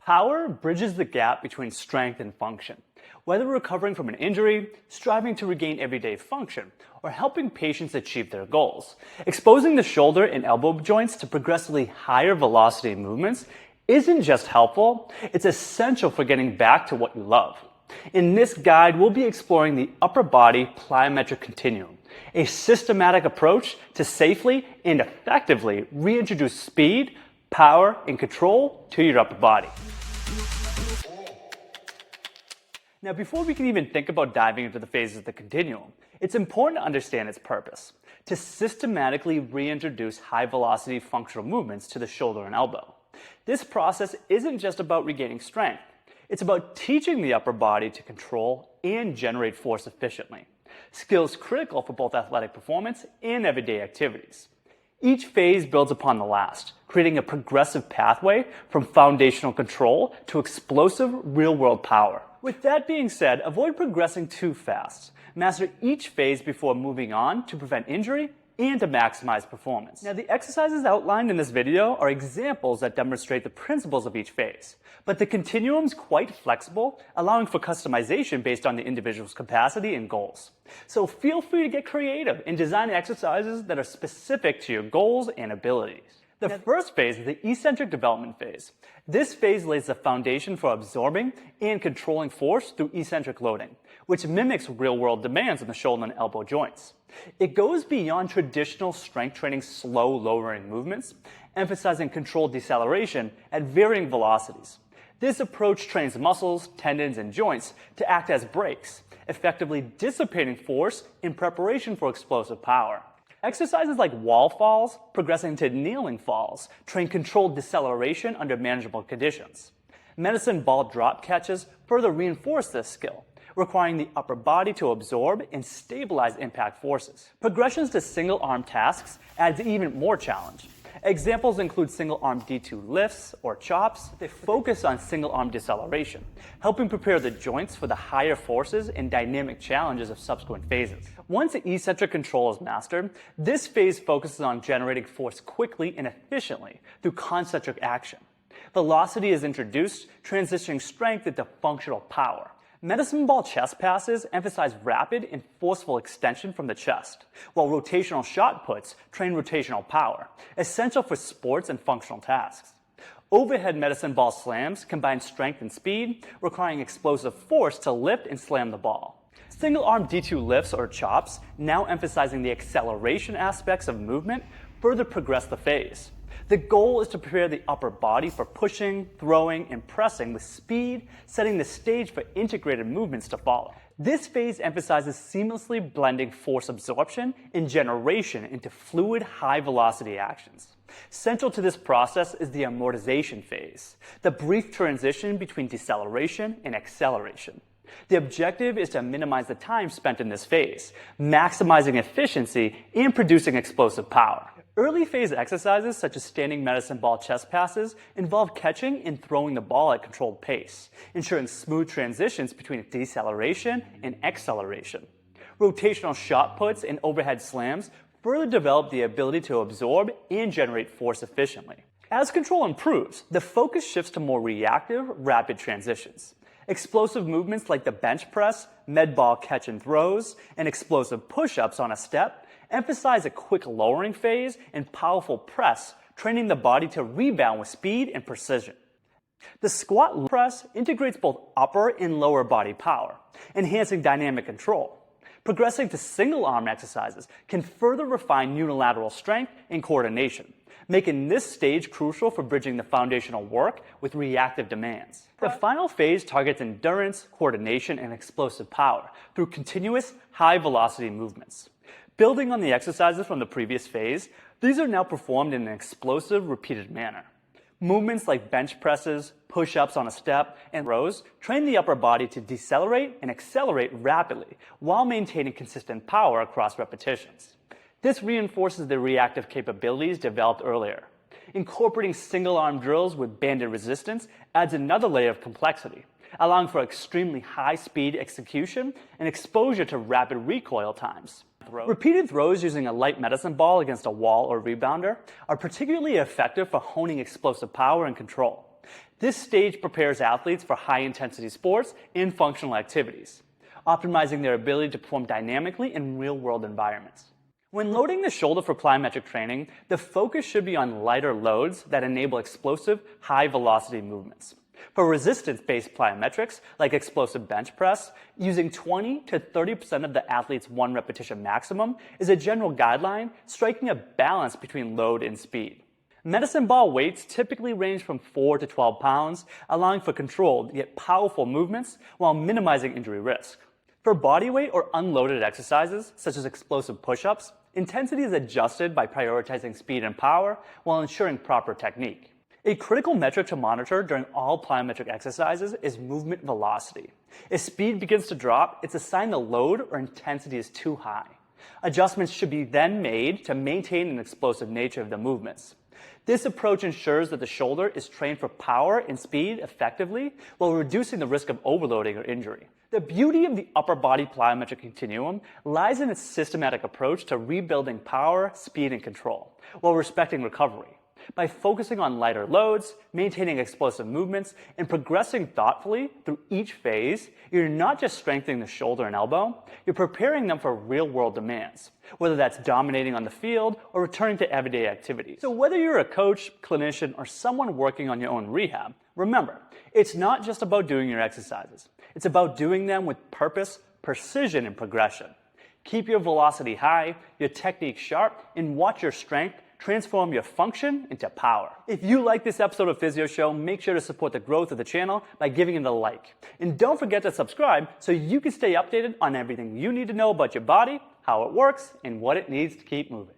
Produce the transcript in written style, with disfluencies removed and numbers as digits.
Power bridges the gap between strength and function. Whether recovering from an injury, striving to regain everyday function, or helping patients achieve their goals, exposing the shoulder and elbow joints to progressively higher velocity movements isn't just helpful, it's essential for getting back to what you love. In this guide, we'll be exploring the upper body plyometric continuum, a systematic approach to safely and effectively reintroduce speed, power, and control to your upper body. Now, before we can even think about diving into the phases of the continuum, it's important to understand its purpose: to systematically reintroduce high-velocity functional movements to the shoulder and elbow. This process isn't just about regaining strength. It's about teaching the upper body to control and generate force efficiently, skills critical for both athletic performance and everyday activities. Each phase builds upon the last, creating a progressive pathway from foundational control to explosive real-world power. With that being said, avoid progressing too fast. Master each phase before moving on to prevent injury and to maximize performance. Now, the exercises outlined in this video are examples that demonstrate the principles of each phase, but the continuum is quite flexible, allowing for customization based on the individual's capacity and goals. So feel free to get creative and design exercises that are specific to your goals and abilities. The first phase is the eccentric development phase. This phase lays the foundation for absorbing and controlling force through eccentric loading, which mimics real-world demands on the shoulder and elbow joints. It goes beyond traditional strength training slow lowering movements, emphasizing controlled deceleration at varying velocities. This approach trains muscles, tendons, and joints to act as brakes, effectively dissipating force in preparation for explosive power. Exercises like wall falls, progressing to kneeling falls, train controlled deceleration under manageable conditions. Medicine ball drop catches further reinforce this skill, requiring the upper body to absorb and stabilize impact forces. Progressions to single-arm tasks adds even more challenge. Examples include single-arm D2 lifts or chops. They focus on single-arm deceleration, helping prepare the joints for the higher forces and dynamic challenges of subsequent phases. Once the eccentric control is mastered, this phase focuses on generating force quickly and efficiently through concentric action. Velocity is introduced, transitioning strength into functional power. Medicine ball chest passes emphasize rapid and forceful extension from the chest, while rotational shot puts train rotational power, essential for sports and functional tasks. Overhead medicine ball slams combine strength and speed, requiring explosive force to lift and slam the ball. Single-arm D2 lifts or chops, now emphasizing the acceleration aspects of movement, further progress the phase. The goal is to prepare the upper body for pushing, throwing, and pressing with speed, setting the stage for integrated movements to follow. This phase emphasizes seamlessly blending force absorption and generation into fluid, high-velocity actions. Central to this process is the amortization phase, the brief transition between deceleration and acceleration. The objective is to minimize the time spent in this phase, maximizing efficiency and producing explosive power. Early phase exercises such as standing medicine ball chest passes involve catching and throwing the ball at controlled pace, ensuring smooth transitions between deceleration and acceleration. Rotational shot puts and overhead slams further develop the ability to absorb and generate force efficiently. As control improves, the focus shifts to more reactive, rapid transitions. Explosive movements like the bench press, med ball catch and throws, and explosive push-ups on a step emphasize a quick lowering phase and powerful press, training the body to rebound with speed and precision. The squat press integrates both upper and lower body power, enhancing dynamic control. Progressing to single-arm exercises can further refine unilateral strength and coordination, making this stage crucial for bridging the foundational work with reactive demands. The final phase targets endurance, coordination, and explosive power through continuous, high-velocity movements. Building on the exercises from the previous phase, these are now performed in an explosive, repeated manner. Movements like bench presses, push-ups on a step, and rows train the upper body to decelerate and accelerate rapidly while maintaining consistent power across repetitions. This reinforces the reactive capabilities developed earlier. Incorporating single-arm drills with banded resistance adds another layer of complexity, allowing for extremely high-speed execution and exposure to rapid recoil times. Repeated throws using a light medicine ball against a wall or rebounder are particularly effective for honing explosive power and control. This stage prepares athletes for high-intensity sports and functional activities, optimizing their ability to perform dynamically in real-world environments. When loading the shoulder for plyometric training, the focus should be on lighter loads that enable explosive, high-velocity movements. For resistance-based plyometrics, like explosive bench press, using 20 to 30% of the athlete's 1 repetition maximum is a general guideline, striking a balance between load and speed. Medicine ball weights typically range from 4 to 12 pounds, allowing for controlled yet powerful movements while minimizing injury risk. For body weight or unloaded exercises, such as explosive push-ups, intensity is adjusted by prioritizing speed and power while ensuring proper technique. A critical metric to monitor during all plyometric exercises is movement velocity. If speed begins to drop, it's a sign the load or intensity is too high. Adjustments should be then made to maintain an explosive nature of the movements. This approach ensures that the shoulder is trained for power and speed effectively while reducing the risk of overloading or injury. The beauty of the upper body plyometric continuum lies in its systematic approach to rebuilding power, speed, and control, while respecting recovery. By focusing on lighter loads, maintaining explosive movements, and progressing thoughtfully through each phase, you're not just strengthening the shoulder and elbow, you're preparing them for real-world demands, whether that's dominating on the field or returning to everyday activities. So whether you're a coach, clinician, or someone working on your own rehab, remember, it's not just about doing your exercises. It's about doing them with purpose, precision, and progression. Keep your velocity high, your technique sharp, and watch your strength transform your function into power. If you like this episode of Physio Show, make sure to support the growth of the channel by giving it a like. And don't forget to subscribe so you can stay updated on everything you need to know about your body, how it works, and what it needs to keep moving.